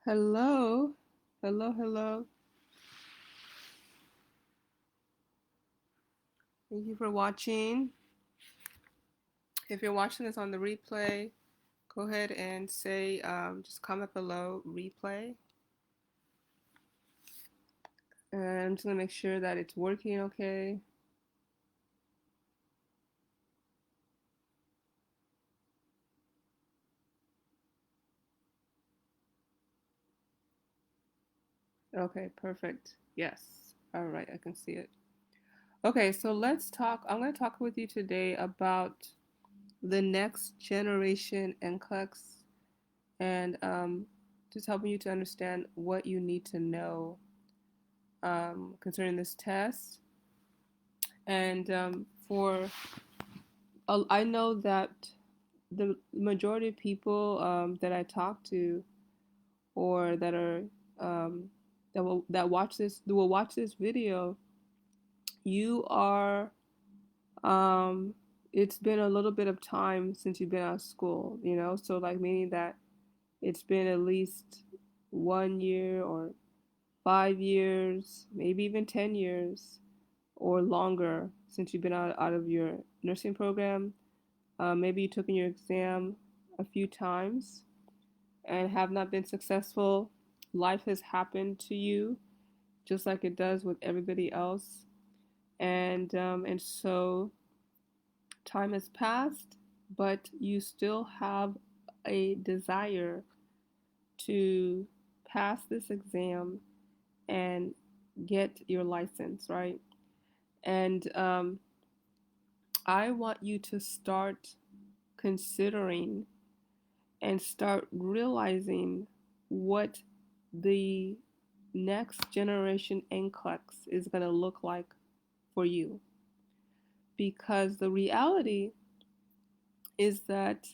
Hello, hello, hello. Thank you for watching. If you're watching this on the replay, go ahead and say, just comment below replay. And I'm just gonna make sure that it's working okay. Okay, perfect. Yes. All right, I can see it. Okay, so let's talk. I'm gonna talk with you today about the next generation NCLEX and just helping you to understand what you need to know concerning this test. And I know that the majority of people that I talk to or that are that will watch this video, you are it's been a little bit of time since you've been out of school, so like meaning that it's been at least 1 year or 5 years, maybe even 10 years or longer since you've been out of your nursing program. Maybe you took in your exam a few times and have not been successful. Life has happened to you just like it does with everybody else, and so time has passed, but you still have a desire to pass this exam and get your license, right? And I want you to start considering and start realizing what the next generation NCLEX is going to look like for you. Because the reality is that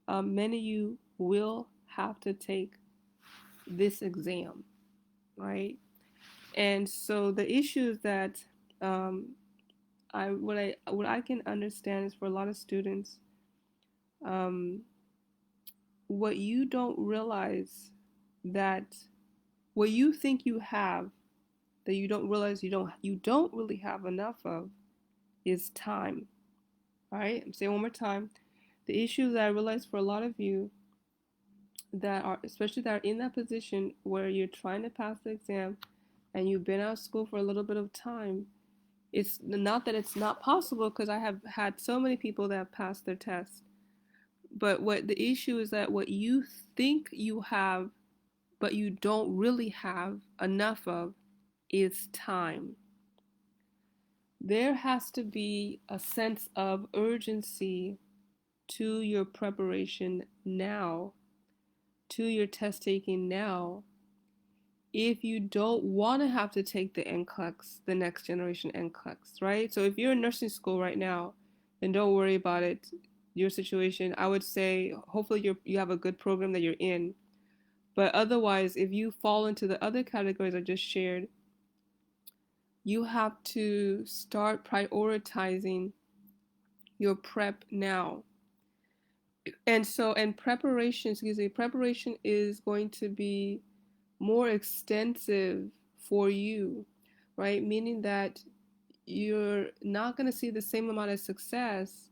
many of you will have to take this exam, right? And so the issue is that um, what I can understand is for a lot of students, um, what you don't realize that what you think you have that you don't realize you don't really have enough of is time. All right, I'm saying one more time. The issue that I realize for a lot of you that are especially that are in that position where you're trying to pass the exam and you've been out of school for a little bit of time, it's not that it's not possible because I have had so many people that have passed their test. But what the issue is that what you think you have but you don't really have enough of is time. There has to be a sense of urgency to your preparation now, to your test taking now, if you don't want to have to take the NCLEX, the next generation NCLEX, right? So if you're in nursing school right now, then don't worry about it. Your situation, I would say, hopefully you have a good program that you're in. But otherwise, if you fall into the other categories I just shared, you have to start prioritizing your prep now. And preparation is going to be more extensive for you, right? Meaning that you're not going to see the same amount of success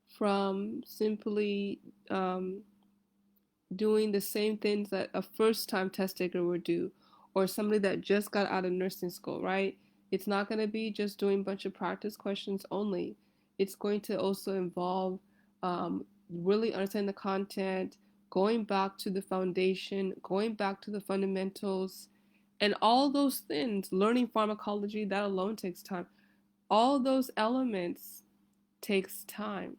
from simply doing the same things that a first time test taker would do or somebody that just got out of nursing school, right? It's not going to be just doing a bunch of practice questions only. It's going to also involve really understanding the content, going back to the foundation, going back to the fundamentals, and all those things. Learning pharmacology, that alone takes time. All those elements takes time.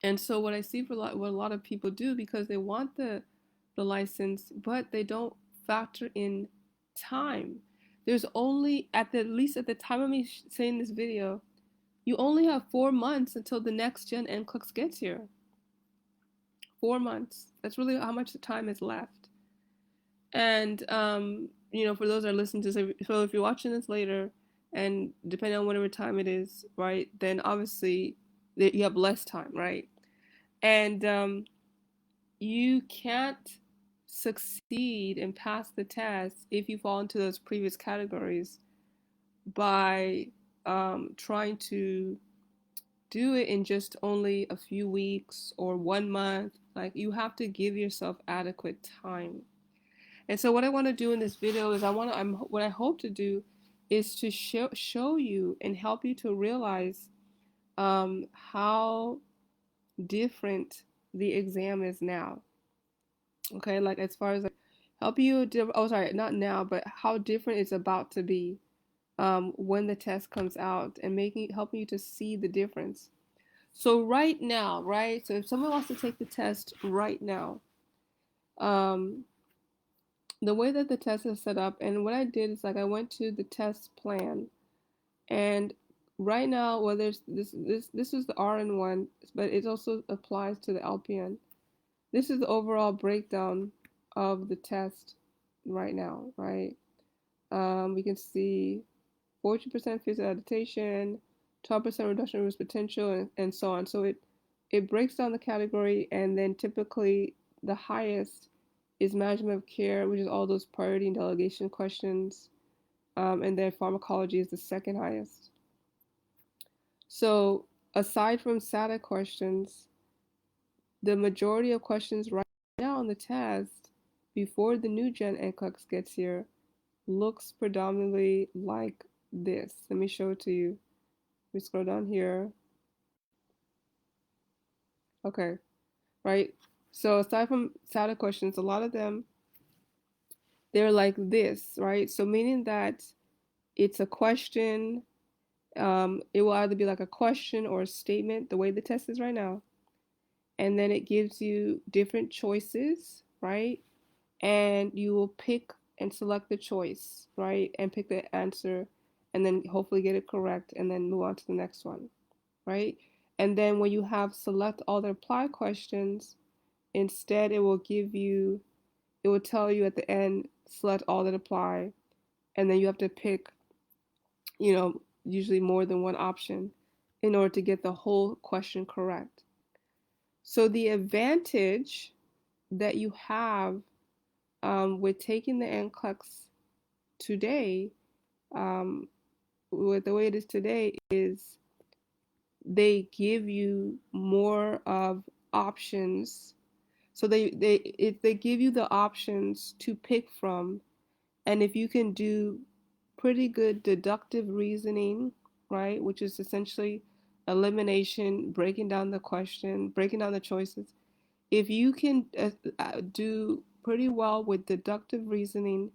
And so what I see what a lot of people do because they want the license, but they don't factor in time. There's only at least at the time of me saying this video, you only have 4 months until the next gen NCLEX gets here. 4 months. That's really how much time is left. And for those that are listening to this, so if you're watching this later, and depending on whatever time it is, right, then obviously you have less time, right? And you can't succeed and pass the test if you fall into those previous categories by trying to do it in just only a few weeks or 1 month. Like, you have to give yourself adequate time. And so what I want to do in this video is what I hope to do is to show you and help you to realize how different the exam is now. Okay, like as far as like help you, oh sorry, not now, but how different it's about to be when the test comes out, and helping you to see the difference. So right now, right? So if someone wants to take the test right now, um, the way that the test is set up, and what I did is like I went to the test plan, and right now, well, there's this is the RN one, but it also applies to the LPN. This is the overall breakdown of the test right now, right? We can see 40% physical adaptation, 12% reduction of risk potential, and so on. So it breaks down the category, and then typically the highest is management of care, which is all those priority and delegation questions, and then pharmacology is the second highest. So aside from SATA questions, the majority of questions right now on the test before the new gen NCLEX gets here looks predominantly like this. Let me show it to you. We scroll down here. Okay, right? So aside from SATA questions, a lot of them, they're like this, right? So meaning that it's a question. It will either be like a question or a statement, the way the test is right now. And then it gives you different choices, right? And you will pick and select the choice, right? And pick the answer, and then hopefully get it correct, and then move on to the next one, right? And then when you have select all the apply questions, instead it will tell you at the end, select all that apply, and then you have to pick, usually more than one option in order to get the whole question correct. So the advantage that you have with taking the NCLEX today, with the way it is today, is they give you more of options. So they give you the options to pick from, and if you can do pretty good deductive reasoning, right, which is essentially elimination, breaking down the question, breaking down the choices. If you can do pretty well with deductive reasoning,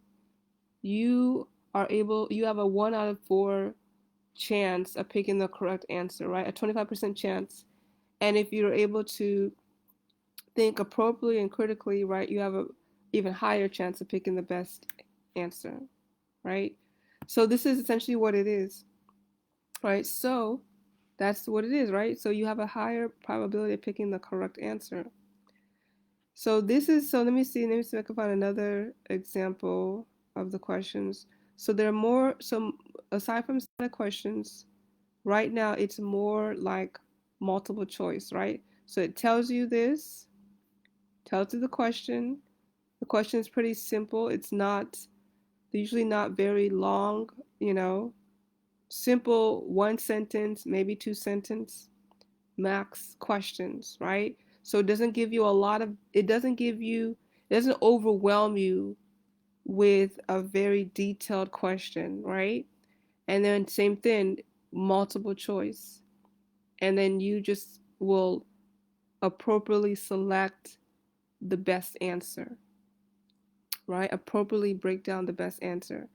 you have a 1 out of 4 chance of picking the correct answer, right? A 25% chance. And if you're able to think appropriately and critically, right, you have a even higher chance of picking the best answer, right? So this is essentially what it is, right? So that's what it is, right? So you have a higher probability of picking the correct answer. So let me see if I can find another example of the questions. So there are more, so aside from the questions, right now it's more like multiple choice, right? So it tells you this, tells you the question. The question is pretty simple. It's not, usually not very long, simple 1 sentence, maybe 2 sentence max questions, right? So it doesn't give you it doesn't overwhelm you with a very detailed question, right? And then same thing, multiple choice. And then you just will appropriately select the best answer, right? Appropriately break down the best answer.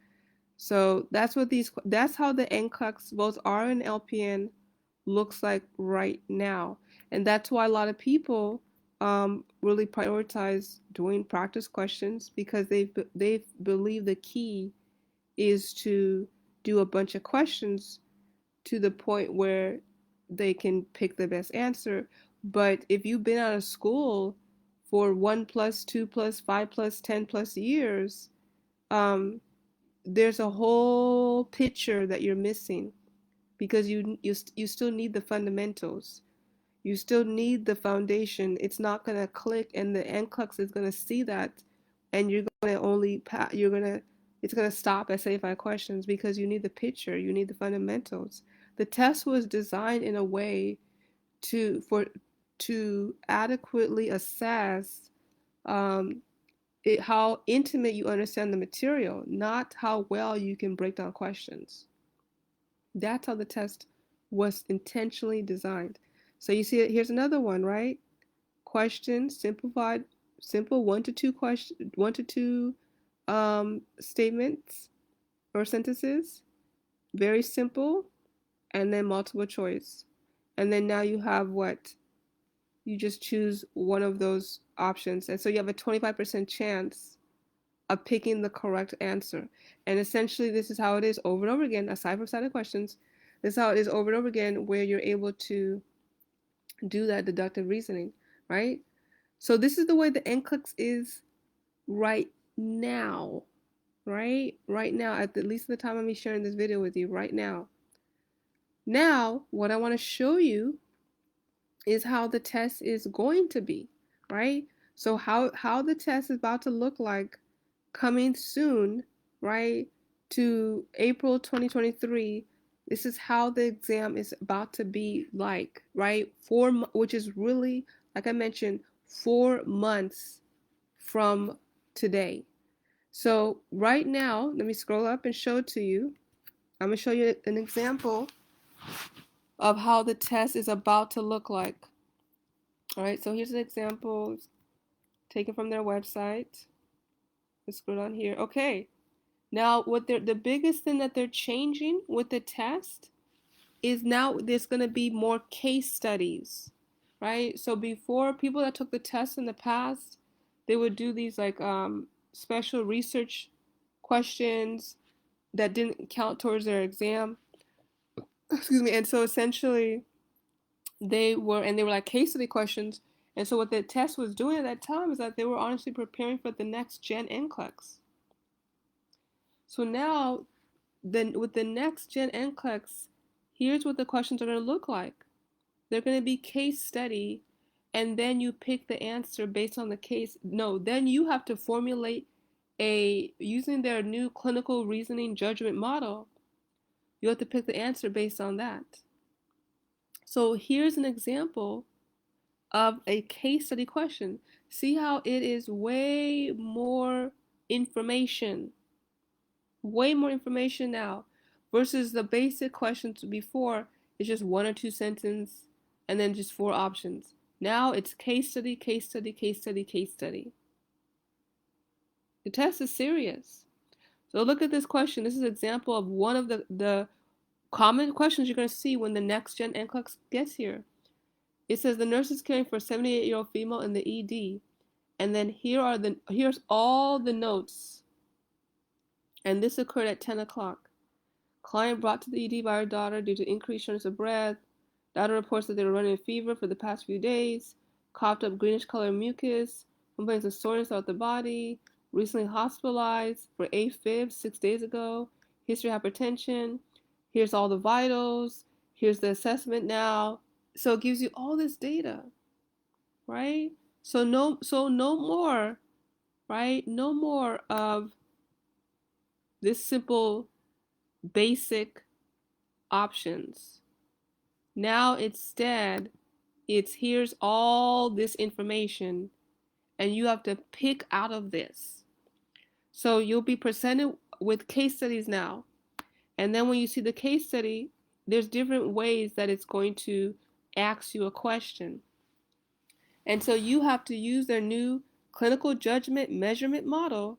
So that's how the NCLEX, both R and LPN, looks like right now. And that's why a lot of people really prioritize doing practice questions, because they believe the key is to do a bunch of questions to the point where they can pick the best answer. But if you've been out of school for 1+, 2+, 5+, 10+ years, there's a whole picture that you're missing, because you still need the fundamentals. You still need the foundation. It's not going to click, and the NCLEX is going to see that and it's gonna stop at 75 questions because you need the picture, you need the fundamentals. The test was designed in a way to adequately assess um, how intimate you understand the material, not how well you can break down questions. That's how the test was intentionally designed. So you see, here's another one, right? Question, simplified, simple one to two statements or sentences, very simple, and then multiple choice. And then now you have what? You just choose one of those options. And so you have a 25% chance of picking the correct answer. And essentially, this is how it is over and over again, aside from static questions. This is how it is over and over again, where you're able to do that deductive reasoning, right? So this is the way the NCLEX is right now, right? Right now, at least the time I'm sharing this video with you, right now. Now, what I want to show you is how the test is going to be, right? So how the test is about to look like coming soon, right? To April 2023. This is how the exam is about to be like, right? Which is really, like I mentioned, 4 months from today. So right now, let me scroll up and show it to you. I'm gonna show you an example of how the test is about to look like. All right, so here's an example taken from their website. Let's scroll down here. Okay, now the biggest thing that they're changing with the test is now there's going to be more case studies, right? So before, people that took the test in the past, they would do these like special research questions that didn't count towards their exam. Excuse me. And so essentially they were like case study questions. And so what the test was doing at that time is that they were honestly preparing for the next gen NCLEX. So now, then with the next gen NCLEX, here's what the questions are going to look like. They're going to be case study, and then you pick the answer based on the case. No, then you have to formulate using their new clinical reasoning judgment model. You have to pick the answer based on that. So here's an example of a case study question. See how it is way more information now versus the basic questions before. It's just one or two sentences and then just four options. Now it's case study, case study, case study, case study. The test is serious. So look at this question. This is an example of one of the common questions you're going to see when the next gen NCLEX gets here. It says the nurse is caring for a 78-year-old female in the ED. And then here's all the notes. And this occurred at 10 o'clock. Client brought to the ED by her daughter due to increased shortness of breath. Daughter reports that they were running a fever for the past few days. Coughed up greenish color mucus. Complains of soreness throughout the body. Recently hospitalized for AFib 6 days ago. History of hypertension. Here's all the vitals. Here's the assessment now. So it gives you all this data, right? So no more, right? No more of this simple basic options. Now instead, it's here's all this information and you have to pick out of this. So you'll be presented with case studies now. And then when you see the case study, there's different ways that it's going to ask you a question. And so you have to use their new clinical judgment measurement model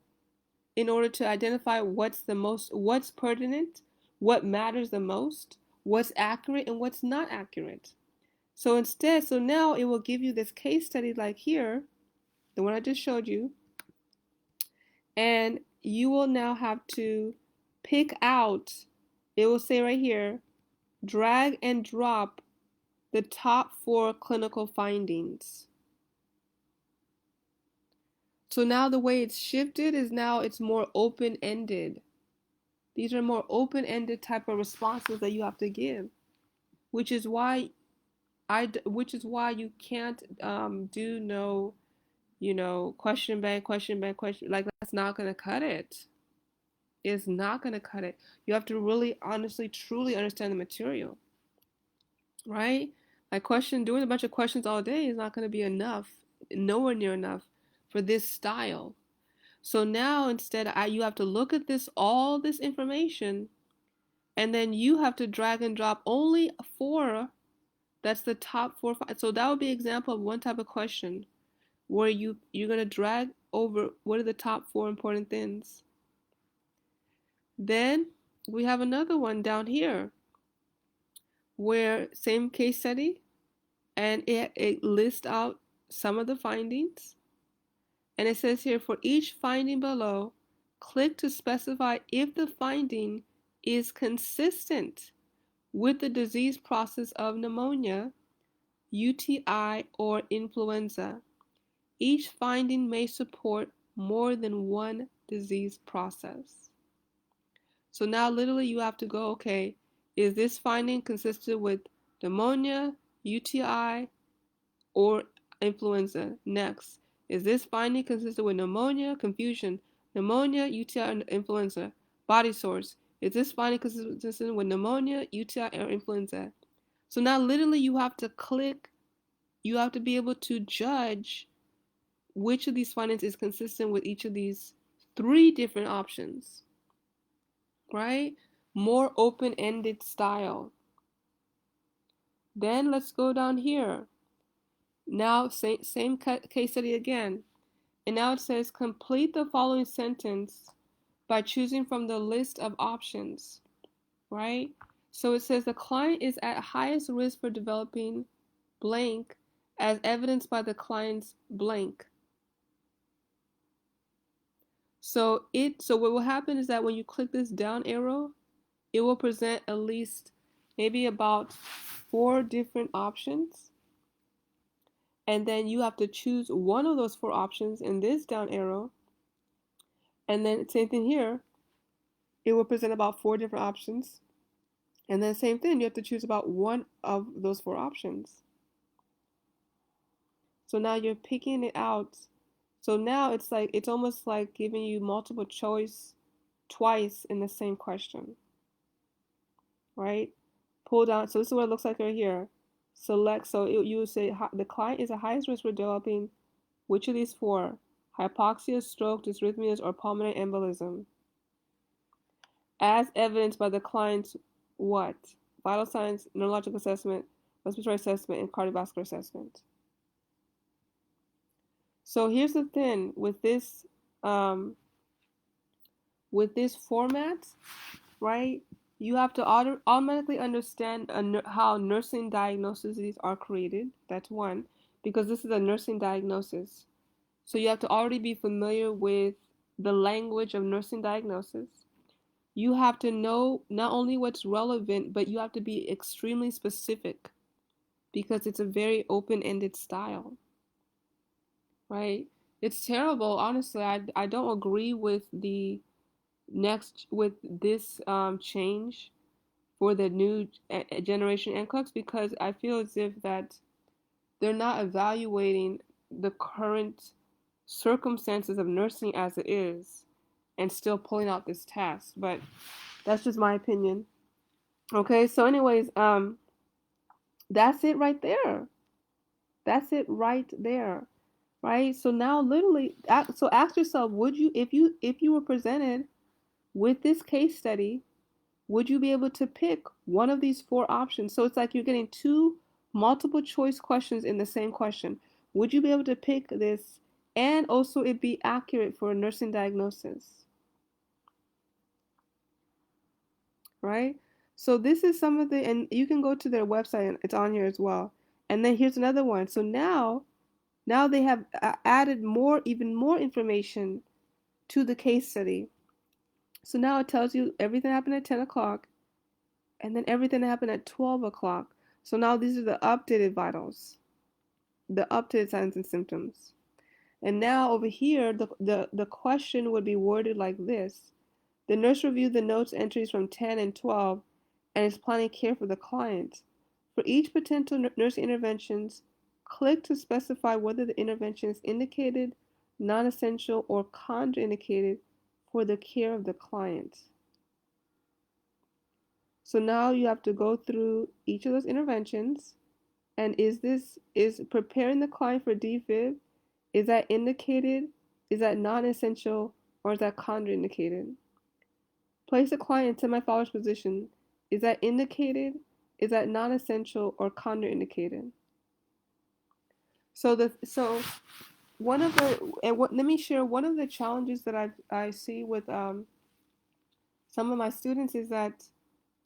in order to identify what's pertinent, what matters the most, what's accurate and what's not accurate. So now it will give you this case study like here, the one I just showed you, and you will now have to pick out, it will say right here, drag and drop the top 4 clinical findings. So now the way it's shifted is now it's more open-ended. These are more open-ended type of responses that you have to give, which is why you can't do no question bank, question bank, question. Like, that's not going to cut it. It's not going to cut it. You have to really, honestly, truly understand the material, right? Like, doing a bunch of questions all day is not going to be enough, nowhere near enough for this style. So now instead, you have to look at all this information, and then you have to drag and drop only four. That's the top four, five. So that would be an example of one type of question where you're gonna drag over what are the top four important things. Then we have another one down here where same case study, and it lists out some of the findings, and it says here for each finding below, click to specify if the finding is consistent with the disease process of pneumonia, UTI, or influenza. Each finding may support more than one disease process. So now literally you have to go, okay, is this finding consistent with pneumonia, UTI, or influenza? Next, is this finding consistent with pneumonia, confusion, pneumonia, UTI, and influenza? Body source, is this finding consistent with pneumonia, UTI, or influenza? So now literally you have to click, you have to be able to judge which of these findings is consistent with each of these three different options, right? More open-ended style. Then let's go down here. Now, same case study again. And now it says, complete the following sentence by choosing from the list of options, right? So it says the client is at highest risk for developing blank as evidenced by the client's blank. So what will happen is that when you click this down arrow, it will present at least maybe about 4 different options. And then you have to choose one of those 4 options in this down arrow. And then same thing here. It will present about 4 different options. And then same thing, you have to choose about one of those 4 options. So now you're picking it out. So now it's almost like giving you multiple choice twice in the same question, right? Pull down. So this is what it looks like right here. Select. So you would say the client is at highest risk for developing which of these 4? Hypoxia, stroke, dysrhythmias, or pulmonary embolism. As evidenced by the client's what? Vital signs, neurologic assessment, respiratory assessment, and cardiovascular assessment. So here's the thing with this format, right? You have to automatically understand how nursing diagnoses are created. That's one, because this is a nursing diagnosis. So you have to already be familiar with the language of nursing diagnosis. You have to know not only what's relevant, but you have to be extremely specific because it's a very open-ended style, right? It's terrible, honestly. I don't agree with this change for the new generation NCLEX because I feel as if that they're not evaluating the current circumstances of nursing as it is and still pulling out this test. But that's just my opinion. Okay, so anyways, that's it right there. That's it right there. Right? So now literally so ask yourself, would you if you were presented with this case study, would you be able to pick one of these 4 options? So it's like you're getting 2 multiple choice questions in the same question. Would you be able to pick this and also it be accurate for a nursing diagnosis? Right? So this is some of and you can go to their website and it's on here as well. And then here's another one. So now they have added even more information to the case study. So now it tells you everything happened at 10 o'clock and then everything that happened at 12 o'clock. So now these are the updated vitals, the updated signs and symptoms. And now over here, the question would be worded like this. The nurse reviewed the notes entries from 10 and 12 and is planning care for the client. For each potential nursing interventions, Click to specify whether the intervention is indicated, non-essential, or contraindicated for the care of the client. So now you have to go through each of those interventions. And is preparing the client for defib, is that indicated? Is that non-essential, or is that contraindicated? Place the client in semi-fallopian position. Is that indicated? Is that non-essential or contraindicated? So one of the let me share one of the challenges that I see with some of my students is that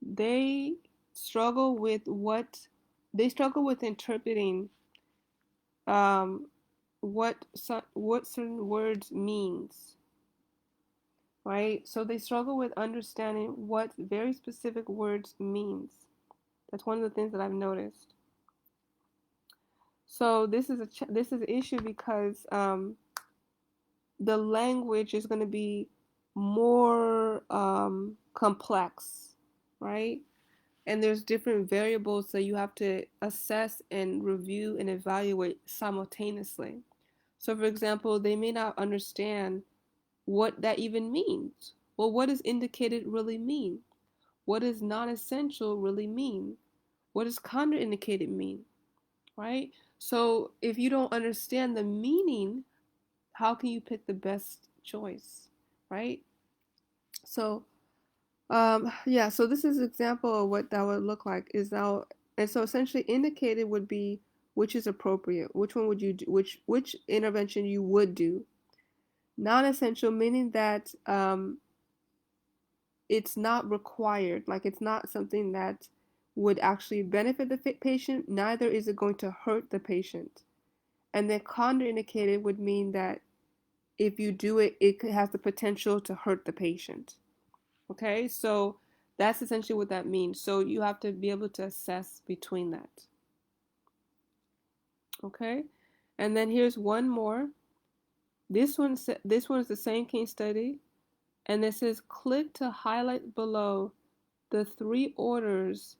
they struggle with interpreting um, what certain words means, right? So they struggle with understanding what very specific words means. That's one of the things that I've noticed. So this is an issue because the language is going to be more complex, right? And there's different variables that you have to assess and review and evaluate simultaneously. So, for example, they may not understand what that even means. Well, what does indicated really mean? What does non-essential really mean? What does contraindicated mean? Right? So, if you don't understand the meaning, how can you pick the best choice? Right? So, yeah, so this is an example of what that would look like is now, and so essentially indicated would be which is appropriate, which one would you do, which intervention you would do. Non-essential meaning that it's not required, like it's not something that would actually benefit the patient, neither is it going to hurt the patient. And then contraindicated would mean that if you do it, it has the potential to hurt the patient. Okay, so that's essentially what that means. So you have to be able to assess between that. Okay, and then here's one more. This one is the same case study, and it says click to highlight below the 3 orders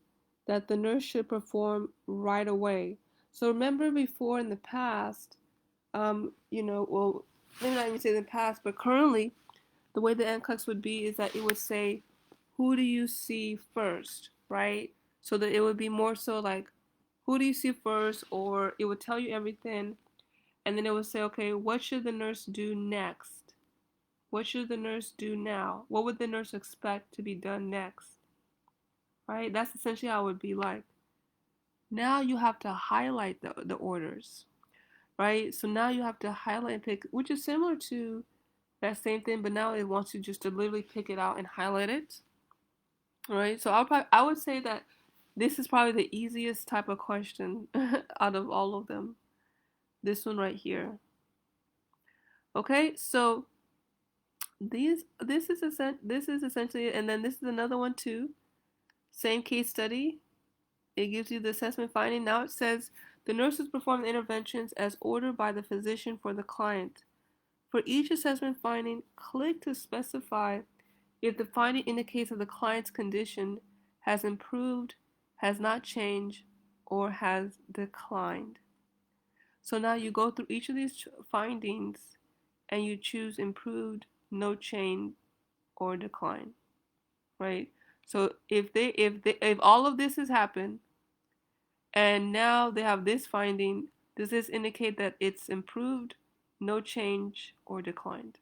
that the nurse should perform right away. So remember before in the past, well, maybe not even say the past, but currently, the way the NCLEX would be is that it would say, who do you see first, right? So that it would be more so like, who do you see first, or it would tell you everything, and then it would say, okay, what should the nurse do next? What should the nurse do now? What would the nurse expect to be done next? Right? That's essentially how it would be like. Now you have to highlight the orders, right? So now you have to highlight and pick, which is similar to that same thing, but now it wants you just to literally pick it out and highlight it. All right. So I would say that this is probably the easiest type of question out of all of them. This one right here. Okay. So this is essentially, and then this is another one too. Same case study. It gives you the assessment finding. Now it says the nurses perform the interventions as ordered by the physician for the client. For each assessment finding, click to specify if the finding indicates that the client's condition has improved, has not changed, or has declined. So now you go through each of these findings and you choose improved, no change, or decline, right? So if all of this has happened and now they have this finding, does this indicate that it's improved, no change, or declined?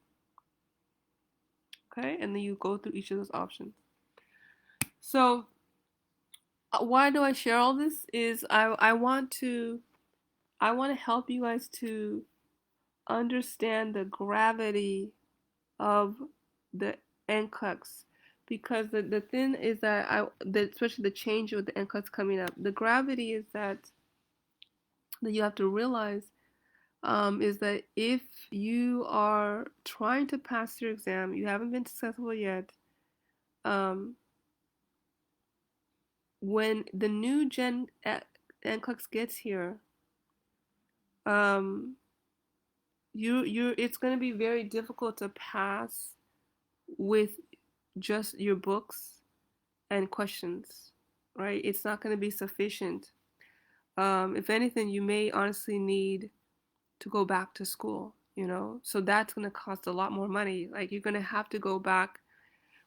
Okay, and then you go through each of those options. So why do I share all this? Is I want to help you guys to understand the gravity of the NCLEX, because the thing is that especially the change with the NCLEX coming up, the gravity is that you have to realize is that if you are trying to pass your exam, you haven't been successful yet. When the new gen NCLEX gets here, it's going to be very difficult to pass with just your books and questions, right? It's not going to be sufficient. If anything, you may honestly need to go back to school, so that's going to cost a lot more money. Like you're going to have to go back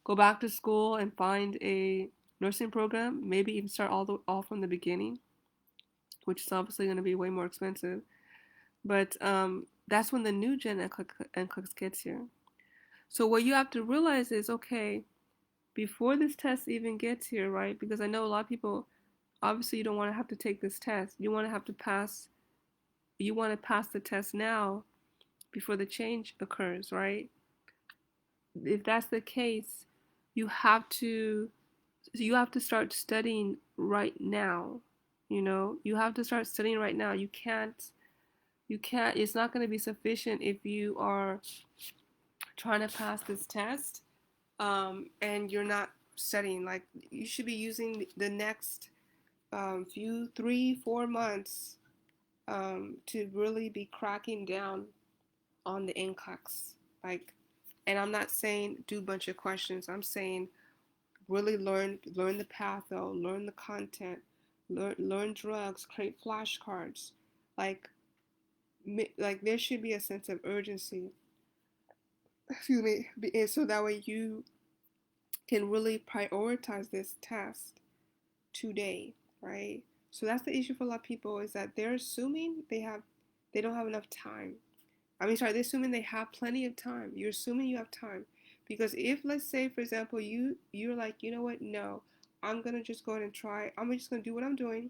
to school and find a nursing program, maybe even start all from the beginning, which is obviously going to be way more expensive. But that's when the new gen NCLEX gets here. So what you have to realize is, okay, before this test even gets here, right? Because I know a lot of people, obviously you don't want to have to take this test. You want to have to pass. You want to pass the test now before the change occurs, right? If that's the case, you have to you have to start studying right now. You have to start studying right now. You can't it's not going to be sufficient if you are trying to pass this test and you're not studying. Like you should be using the next few 3-4 months to really be cracking down on the NCLEX. Like, and I'm not saying do a bunch of questions. I'm saying really learn the path, though, learn the content, learn drugs, create flashcards. Like like there should be a sense of urgency. Excuse me, and so that way you can really prioritize this test today, right? So that's the issue for a lot of people, is that they're assuming they don't have enough time. They're assuming they have plenty of time. You're assuming you have time. Because if, let's say, for example, you're like, you know what, no, I'm gonna just go ahead and try. I'm just gonna do what I'm doing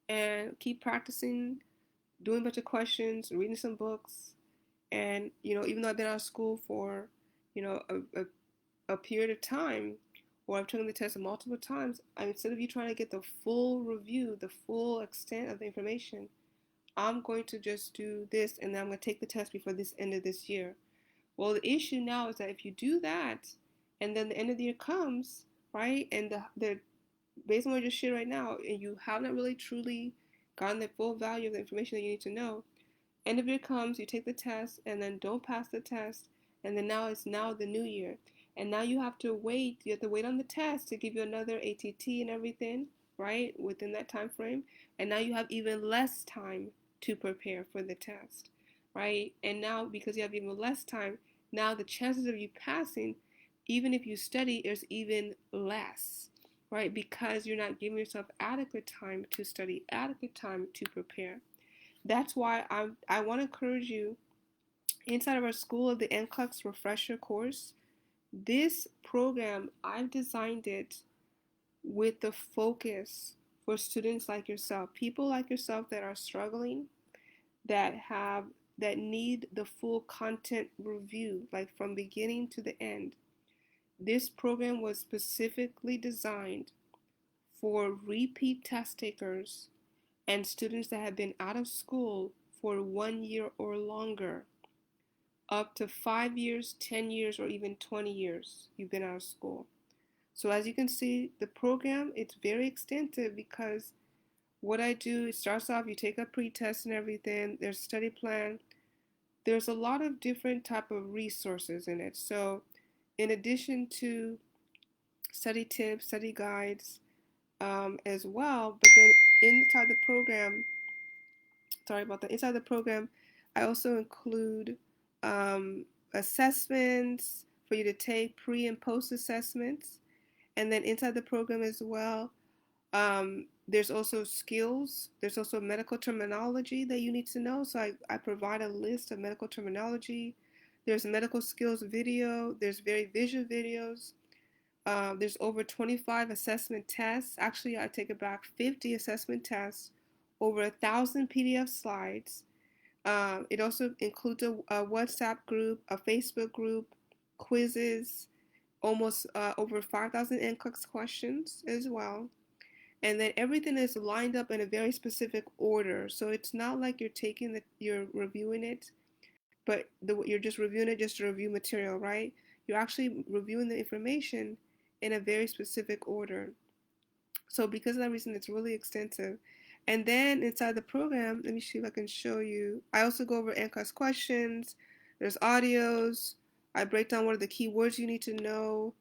and keep practicing, doing a bunch of questions, reading some books, and even though I've been out of school for, a period of time, or I've taken the test multiple times, instead of you trying to get the full review, the full extent of the information, I'm going to just do this, and then I'm going to take the test before this end of this year. Well, the issue now is that if you do that, and then the end of the year comes, right, and the based on what you just shared right now, and you have not really truly gotten the full value of the information that you need to know, end of year comes, you take the test, and then don't pass the test, and then now the new year, and now you have to wait. You have to wait on the test to give you another ATT and everything, right, within that time frame, and now you have even less time to prepare for the test, right? And now because you have even less time, now the chances of you passing, even if you study, is even less, right? Because you're not giving yourself adequate time to study, adequate time to prepare. That's why I want to encourage you, inside of our School of the NCLEX refresher course. This program, I've designed it with the focus for students like yourself, people like yourself that are struggling, that need the full content review, like from beginning to the end. This program was specifically designed for repeat test takers and students that have been out of school for 1 year or longer, up to 5 years, 10 years, or even 20 years you've been out of school. So as you can see, the program, it's very extensive, because what I do, it starts off, you take a pre-test and everything, there's a study plan, there's a lot of different type of resources in it. So in addition to study tips, study guides as well, but then inside the program, sorry about that, inside the program, I also include assessments for you to take, pre and post assessments. And then inside the program as well, there's also skills. There's also medical terminology that you need to know. So I provide a list of medical terminology. There's medical skills video. There's very visual videos. There's over 25 assessment tests. Actually, I take it back, 50 assessment tests, over 1,000 PDF slides. It also includes a WhatsApp group, a Facebook group, quizzes, almost over 5,000 NCLEX questions as well. And then everything is lined up in a very specific order. So it's not like you're reviewing it, but you're just reviewing it just to review material, right? You're actually reviewing the information in a very specific order. So because of that reason, it's really extensive. And then inside the program, let me see if I can show you. I also go over NCLEX questions. There's audios. I break down what are the key words you need to know.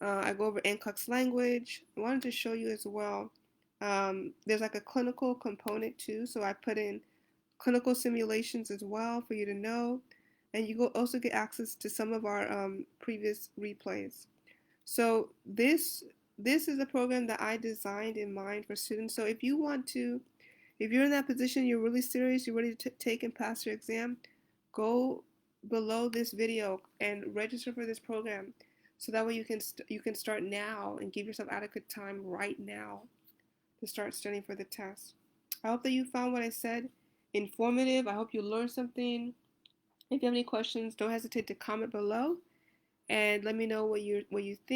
I go over NCLEX language. I wanted to show you as well There's like a clinical component too, so I put in clinical simulations as well for you to know, and you will also get access to some of our previous replays. So this is a program that I designed in mind for students. So if you want to, if you're in that position, you're really serious, you're ready to take and pass your exam, go below this video and register for this program, so that way you can start now and give yourself adequate time right now to start studying for the test. I hope that you found what I said informative. I hope you learned something. If you have any questions, don't hesitate to comment below and let me know what you think.